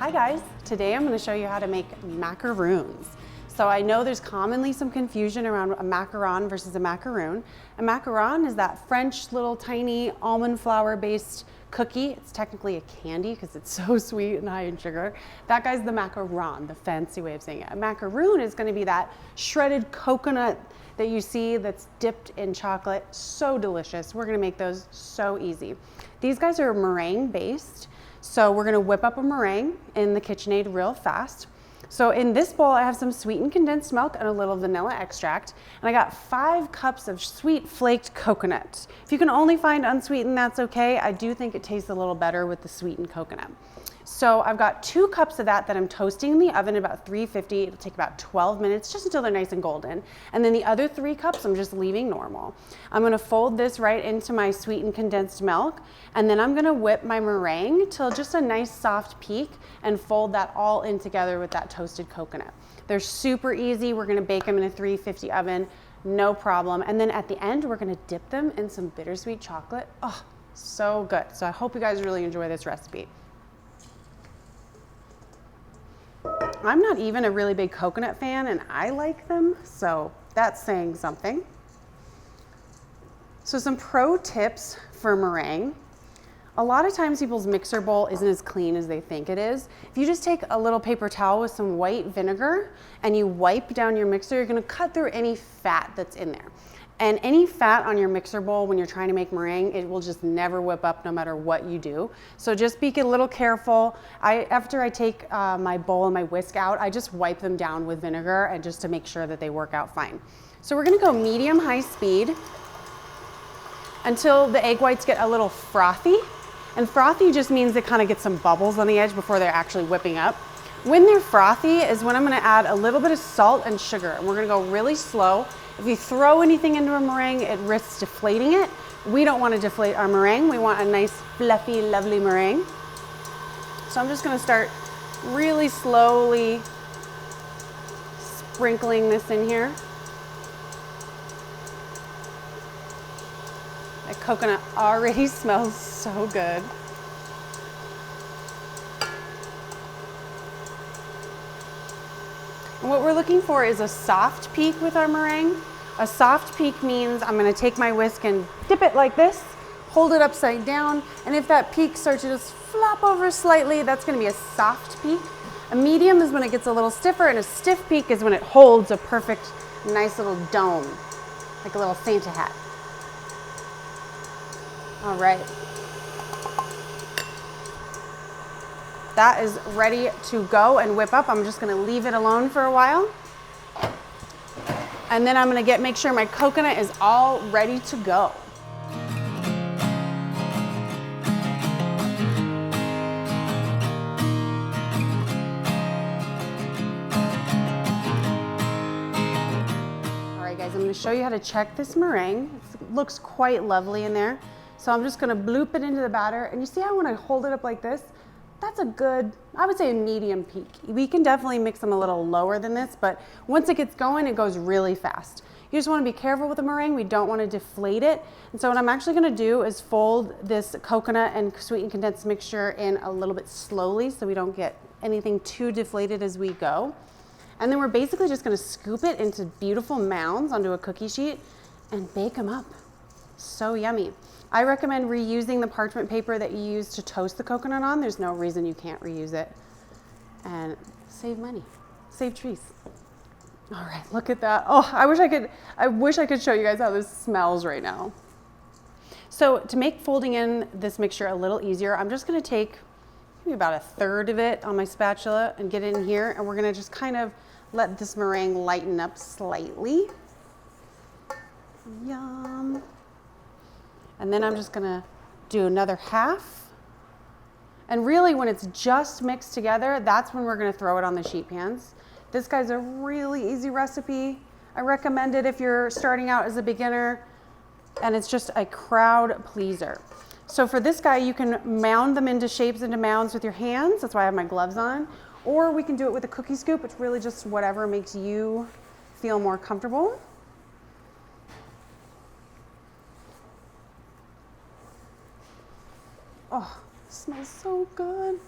Hi guys, today I'm going to show you how to make macaroons. So I know there's commonly some confusion around a macaron versus a macaroon. A macaron is that French little tiny almond flour based cookie. It's technically a candy because it's so sweet and high in sugar. That guy's the macaron, the fancy way of saying it. A macaroon is going to be that shredded coconut that you see that's dipped in chocolate. So delicious. We're going to make those so easy. These guys are meringue based. So we're gonna whip up a meringue in the KitchenAid real fast. So in this bowl, I have some sweetened condensed milk and a little vanilla extract. And I got 5 cups of sweet flaked coconut. If you can only find unsweetened, that's okay. I do think it tastes a little better with the sweetened coconut. So I've got 2 cups of that I'm toasting in the oven at about 350. It'll take about 12 minutes, just until they're nice and golden. And then the other 3 cups, I'm just leaving normal. I'm gonna fold this right into my sweetened condensed milk, and then I'm gonna whip my meringue till just a nice soft peak and fold that all in together with that toasted coconut. They're super easy. We're gonna bake them in a 350 oven, no problem. And then at the end, we're gonna dip them in some bittersweet chocolate. Oh, so good. So I hope you guys really enjoy this recipe. I'm not even a really big coconut fan and I like them, so that's saying something. So some pro tips for meringue. A lot of times people's mixer bowl isn't as clean as they think it is. If you just take a little paper towel with some white vinegar and you wipe down your mixer, you're gonna cut through any fat that's in there. And any fat on your mixer bowl when you're trying to make meringue, it will just never whip up no matter what you do. So just be a little careful. After I take my bowl and my whisk out, I just wipe them down with vinegar and just to make sure that they work out fine. So we're gonna go medium-high speed until the egg whites get a little frothy. And frothy just means it kind of gets some bubbles on the edge before they're actually whipping up. When they're frothy is when I'm gonna add a little bit of salt and sugar. And we're gonna go really slow. If you throw anything into a meringue, it risks deflating it. We don't want to deflate our meringue. We want a nice, fluffy, lovely meringue. So I'm just going to start really slowly sprinkling this in here. That coconut already smells so good. And what we're looking for is a soft peak with our meringue. A soft peak means I'm gonna take my whisk and dip it like this, hold it upside down, and if that peak starts to just flop over slightly, that's gonna be a soft peak. A medium is when it gets a little stiffer, and a stiff peak is when it holds a perfect, nice little dome, like a little Santa hat. All right. That is ready to go and whip up. I'm just gonna leave it alone for a while. And then I'm gonna make sure my coconut is all ready to go. All right guys, I'm gonna show you how to check this meringue. It looks quite lovely in there. So I'm just gonna bloop it into the batter. And you see how when I hold it up like this, that's a good, I would say a medium peak. We can definitely mix them a little lower than this, but once it gets going, it goes really fast. You just wanna be careful with the meringue. We don't wanna deflate it. And so what I'm actually gonna do is fold this coconut and sweetened condensed mixture in a little bit slowly so we don't get anything too deflated as we go. And then we're basically just gonna scoop it into beautiful mounds onto a cookie sheet and bake them up. So yummy. I recommend reusing the parchment paper that you use to toast the coconut on. There's no reason you can't reuse it. And save money, save trees. All right, look at that. Oh, I wish I could show you guys how this smells right now. So to make folding in this mixture a little easier, I'm just gonna take maybe about a third of it on my spatula and get it in here. And we're gonna just kind of let this meringue lighten up slightly. Yum. And then I'm just gonna do another half. And really when it's just mixed together, that's when we're gonna throw it on the sheet pans. This guy's a really easy recipe. I recommend it if you're starting out as a beginner, and it's just a crowd pleaser. So for this guy, you can mound them into shapes, into mounds with your hands. That's why I have my gloves on. Or we can do it with a cookie scoop. It's really just whatever makes you feel more comfortable. Oh, it smells so good.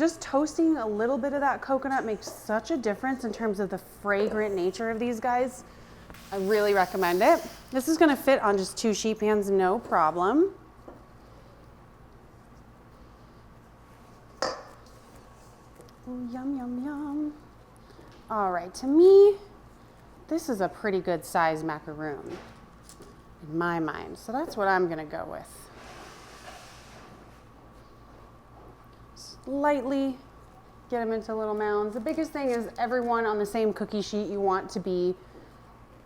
just toasting a little bit of that coconut makes such a difference in terms of the fragrant nature of these guys. I really recommend it. This is gonna fit on just 2 sheet pans, no problem. Ooh, yum, yum, yum. All right, to me, this is a pretty good size macaroon in my mind. So that's what I'm gonna go with. Lightly get them into little mounds. The biggest thing is everyone on the same cookie sheet you want to be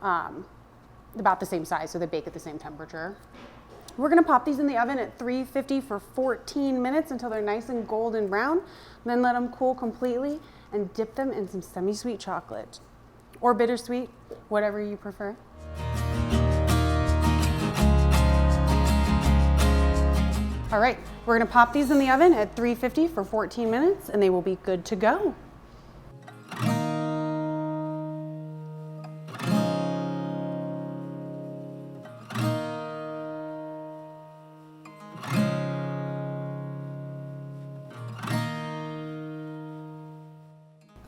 about the same size so they bake at the same temperature. We're gonna pop these in the oven at 350 for 14 minutes until they're nice and golden brown. Then let them cool completely and dip them in some semi-sweet chocolate or bittersweet, whatever you prefer. All right, we're gonna pop these in the oven at 350 for 14 minutes and they will be good to go.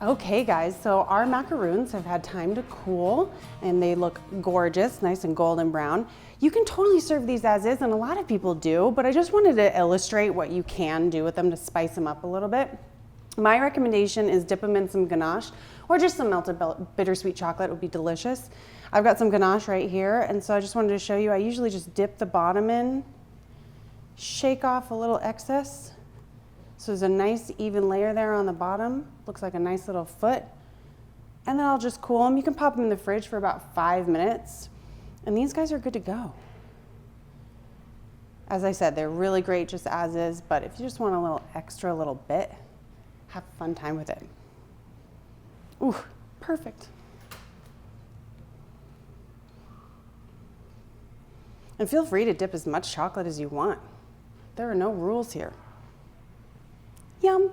Okay guys, so our macaroons have had time to cool and they look gorgeous, nice and golden brown. You can totally serve these as is, and a lot of people do, but I just wanted to illustrate what you can do with them to spice them up a little bit. My recommendation is dip them in some ganache or just some melted bittersweet chocolate would be delicious. I've got some ganache right here, and so I just wanted to show you, I usually just dip the bottom in, shake off a little excess. So there's a nice even layer there on the bottom. Looks like a nice little foot. And then I'll just cool them. You can pop them in the fridge for about 5 minutes. And these guys are good to go. As I said, they're really great just as is, but if you just want a little extra little bit, have a fun time with it. Ooh, perfect. And feel free to dip as much chocolate as you want. There are no rules here. Yum.